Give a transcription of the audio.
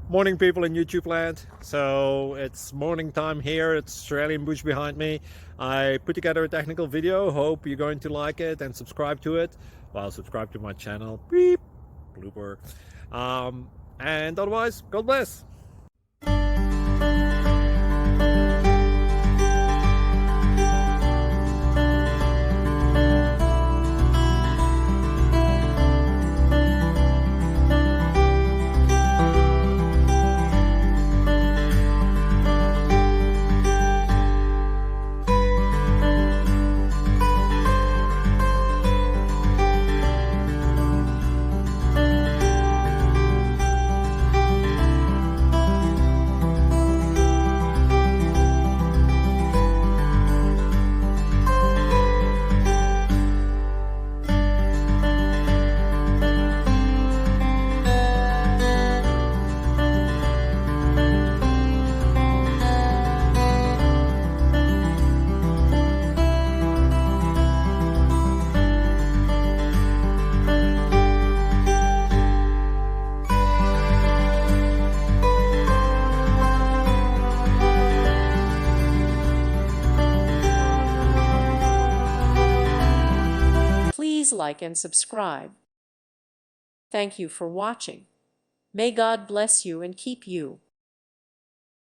Morning, people in YouTube land. So it's morning time here. It's Australian bush behind me. I put together a technical video. Hope you're going to like it and subscribe to it. Well, subscribe to my channel. Beep, blooper. And otherwise, God bless. Please like and subscribe. Thank you for watching. May God bless you and keep you.